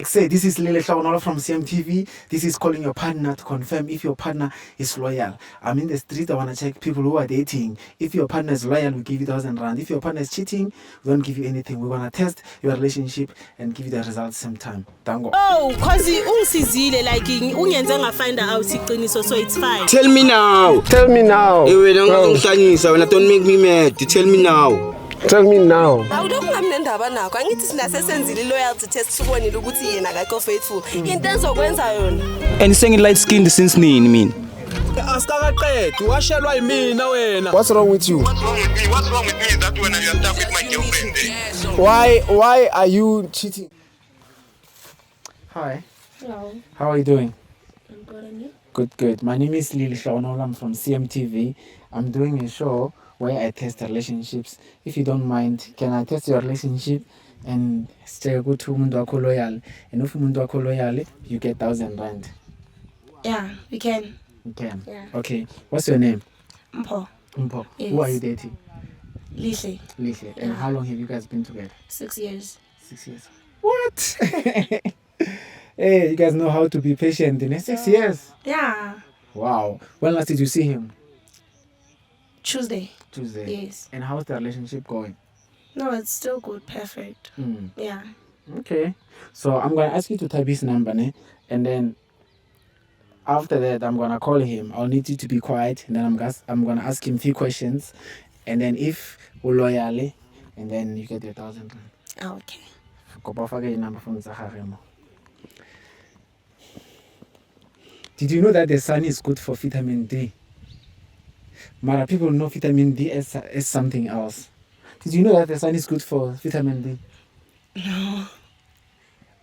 Say, this is Lele Shaonola from CMTV. This is calling your partner to confirm if your partner is loyal. I'm in the street. I want to check people who are dating. If your partner is loyal, we give you 1,000 rand. If your partner is cheating, we don't give you anything. We want to test your relationship and give you the results same time. Tango. Oh, cause ungisizile like ungenze ngafind out iqiniso, so it's fine. Tell me now. Tell me now. Wena ungihlanyisa wena, don't make me mad. Tell me now. Tell me now. Awudokungamnendaba nakho angithi sinasesenzile loyalty test sibonile ukuthi yena akakho faithful. Into ezokwenza yona. And saying light skinned since nini mina? Asikaqedi washelwa yimina wena. What's wrong with you? What's wrong with me? What's wrong with me is that when you are stuck with my girlfriend. Why are you cheating? Hi. Hello. How are you doing? I'm good, and you? Good. My name is Lele Shaonola. I'm from CMTV. I'm doing a show where I test relationships. If you don't mind, can I test your relationship and say go to umuntu wakho loyal? And if umuntu wakho loyal, you get 1,000 rand. Yeah, we can. You can. Yeah. Okay. What's your name? Mpo. Mpo. Yes. Who are you dating? Lishe. Lishe. And how long have you guys been together? 6 years. 6 years. What? Hey, you guys know how to be patient in 6 years. Yeah. Wow. When last did you see him? Tuesday. Tuesday. Yes. And how's the relationship going? No, it's still good. Perfect. Yeah. Okay. So I'm gonna ask you to type his number, ne? And then after that I'm gonna call him. I'll need you to be quiet, and then I'm gonna ask him a few questions, and then if we're loyal, and then you get your 1,000 rand. Okay. Kopa ufake inamba phone tsa gagwe mo. Did you know that the sun is good for vitamin D? Mara, people know vitamin D as something else. Did you know that the sun is good for vitamin D? No.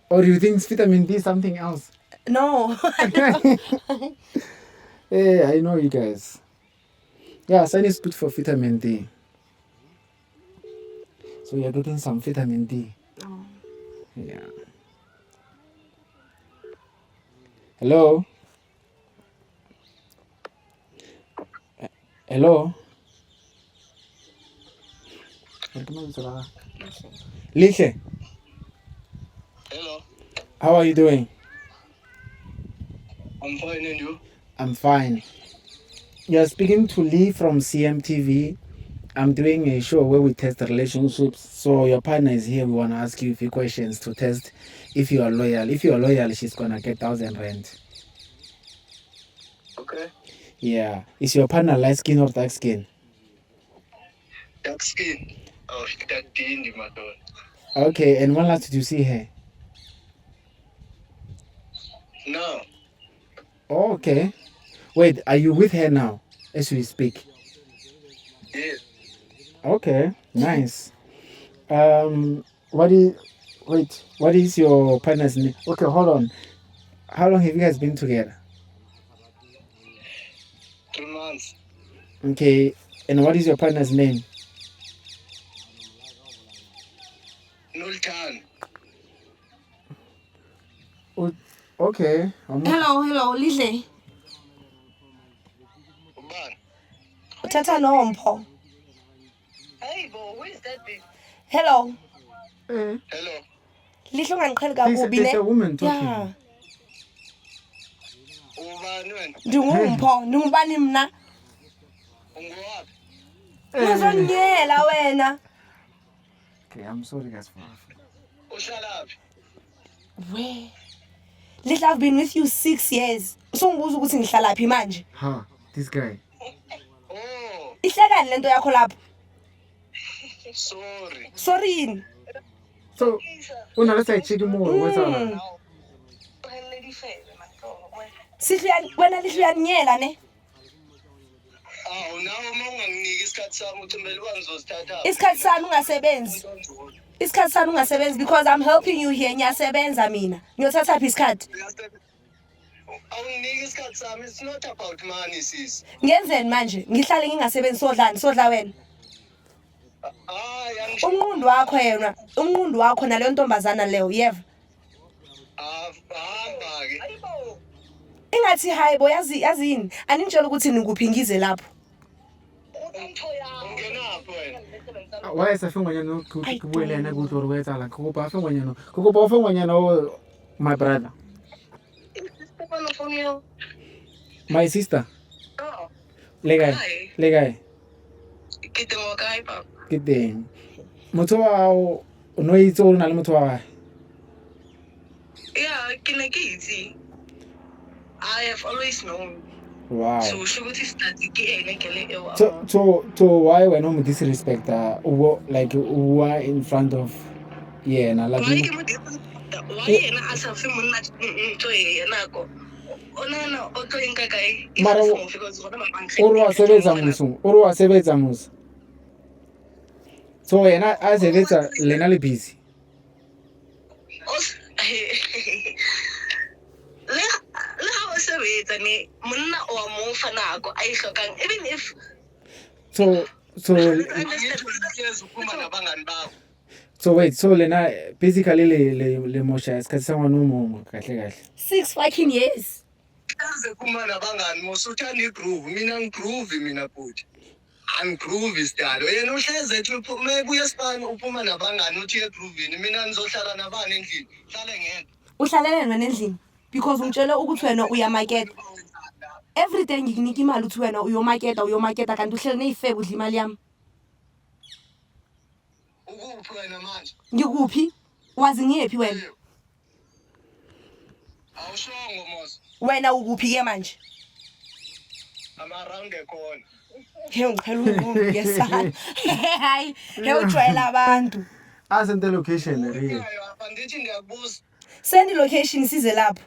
Or do you think vitamin D is something else? No. Hey, I know you guys. Yeah, sun is good for vitamin D. So you're getting some vitamin D. Oh. Yeah. Hello? Hello? Lishe, Hello. how are you doing? I'm fine, and you? I'm fine. You're speaking to Lee from CMTV. I'm doing a show where we test relationships. So your partner is here. We want to ask you a few questions to test if you are loyal. If you are loyal, she's going to get 1,000 rand. Okay. Yeah. Is your partner light skin or dark skin? Dark skin. Oh, that dingy, my God. Okay. And when last did you see her? No. Oh, okay. Wait, are you with her now as we speak? Yes. Okay, nice. What is your partner's name? Okay, hold on. How long have you guys been together? 3 months. Okay, and what is your partner's name? Nultan. Okay. Hello, Lishe. Uban. Uthatha no Mpo. Hey, bo, who is that big? Hello. Hello. Lishe ungangiqheli kakubi There's a ne. woman talking. Yeah. Ubani wena? Ndingumpho, ndingubani mna? Ungowaphi? Ngizonyela wena. Okay, I'm sorry guys for Uhlalaphi? We. Lishe, I've been with you 6 years. Songibuza ukuthi ngihlala phi manje? Ha, this guy. Oh, Ihlekani lento yakho lapho? sorry. Sorry. So, let's say check more. What's up? Sihle wena Lishe uyaninyela ne? Awu, nawe uma unganginiki isikhathi sami ukuthi kumele ngizosithatha. Isikhathi sami ungasebenzi because I'm helping you here. Ngiyasebenza mina. Ngiyothatha phi isikhathi? Awunginiki isikhathi sami. It's not about money, sis. Ngenzeni manje? Ngihlale ngingasebenzi sodla wena. Hayi, Umnqondo wakho naleyo ntombazana leyo, yeva. Hamba ke. Ingathi hayibo yazini. Aningitshela ukuthi nikuphi ngize lapho. Ungenaphi wena? Why is a phone when you know kubuelena good or wetala? Kukupa phone when you know. Kukupa phone when you know. My brother. From you. My sister. Oh. Le kae? Ke teng o kae papa? Ke teng. Motho wa hao o no itse o na le motho wa gae. Yeah, ke ne ke itse. I have always known. Wow. So ukuthi study ke ene ke le ewa. So why were no disrespect like who are in front of yena like Why ke mo disrespect? Why yena a sa fe monna to yena ko? Ona na o tlo enka kae? Mara Because bona ba o re wa sebetsa musa. So yena a sebetsa lena le busy. Le ha o sebetsa ne monna o mo fa nako a ihlokang even if so wait, so lena basically le mosha isikhathi sangwana umongo kahle 6 fucking years. kaze kumana bangani mosuthanda igroove mina ngigroove mina futhi angigroove isitalo yena uhleze ethi mebuye esipani uphuma nabangani uthi egroovini mina nizohlala nabani endlini hlale ngedwa Uhlalele wena endlini because ungitshela ukuthi wena uyamarket. Every day ngikunika imali uthi wena uyomarketa kanti uhlele neyifebe udla imali yami. ukuphi wena manje Ngikuphi? Wazi ngiyephi wena? awushongo mos Wena ukuphi ke manje? ama-round ekhona Ngichela ukuyesana. Hayi, ujwayela abantu. asente location real. apha ndithi ndiyakubuza Send location size lapho.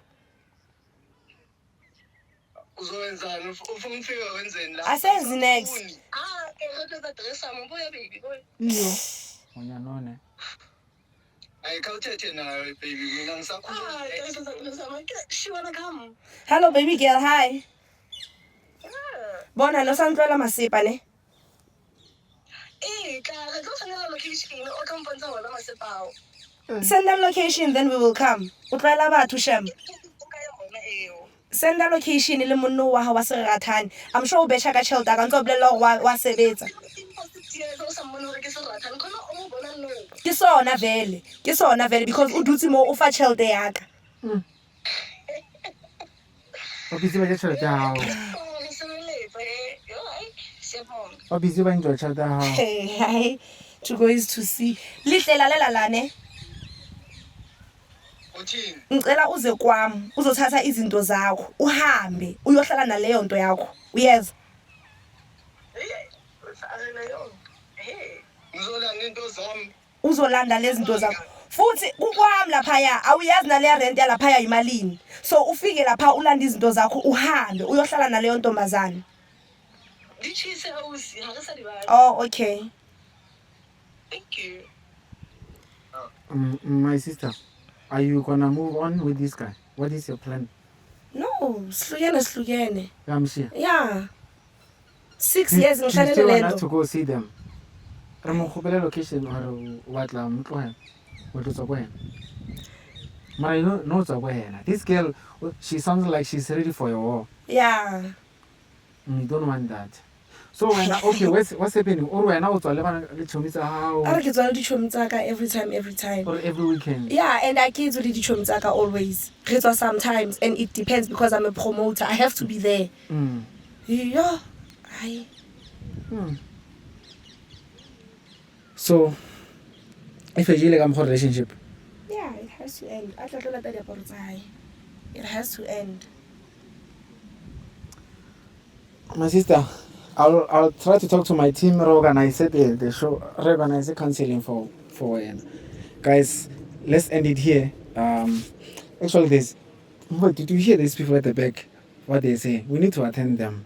uzowenzani ufuna ufike wenzeni la Asenzi next. ke adress yami ubuye baby boy Iyo. Unyanone. ayikhawuthethe nayo baby mina ngisakhuluma she wanna come Hello baby girl, hi. Bona lo santlola masipa ne. ka re tlo tshwanela location o ka mpontsha wona masepao Send that location then we will come. Utlwaela batho shem. Send that location le monno wa ha wa Serathane. I'm sure o betcha ka tšhelete ka ntse o bolela gore wa sebetsa. Ke sona vele because o dutse mo o fa tšhelete ya ka. O busy ba tšhelete ya hao. O busy ba enjoy tšhelete ya hao. Hey, to go is to see. Lihlela lela ne. uthini Ngicela uze kwami uzothatha izinto zakho uhambe uyohlala naleyo nto yakho. Uyeza? ngizolanda into zami Uzolanda lezi zinto zakho. Futhi kukwami lapha awuyazi nale rent yalapha imalini. So ufike lapha ulanda izinto zakho uhambe uyohlala naleyo ntombazana. ndichise awusi hakasalibayo Oh, okay. thank you My sister, are you gonna move on with this guy? What is your plan? No, slugene. Kamshi. Yeah. 6 years You still ngihlalele want us lento. to go see them? Re mo khopela location or what la mtlohela? What to go hen? My no to go hen. This girl, she sounds like she's ready for your war. Yeah. You don't want that. So when okay, what's happening? Or when I was to le chomi tsa hao Ara ke tswala dichomi tsa ka every time. or every weekend. Yeah, and I kids with the dichomi tsa ka always. Re tswa sometimes and it depends because I'm a promoter. I have to be there. Yeah. Hi. So if you like a relationship, Yeah, it has to end. A tla tlola ta diaparo tsa hae. It has to end. my sister, I'll try to talk to my team. Organize the show. Organize the counseling for guys. Let's end it here. Actually, did you hear these people at the back? What they say? We need to attend them.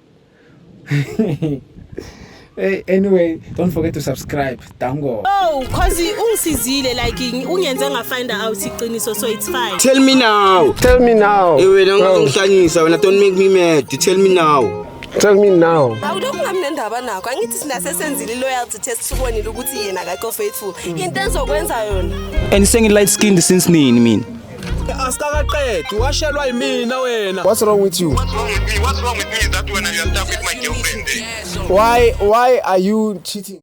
Hey, anyway, don't forget to subscribe. Dango. Oh, cause ungisizile like ungenze ngafind out iqiniso so it's fine. Tell me now. Tell me now. Hey, wena Bro, ungihlanyisa wena, don't make me mad. Tell me now. tell me now. awulokhu ngamnendaba nakho angithi sinasesenzile i-loyalty test sibonile ukuthi yena akekho faithful into enzokwenza yona And light skinned since nini mina? Asikaqedi washelwa yimina wena. What's wrong with you? what's wrong with me is that when you are stuck with my girlfriend Why are you cheating?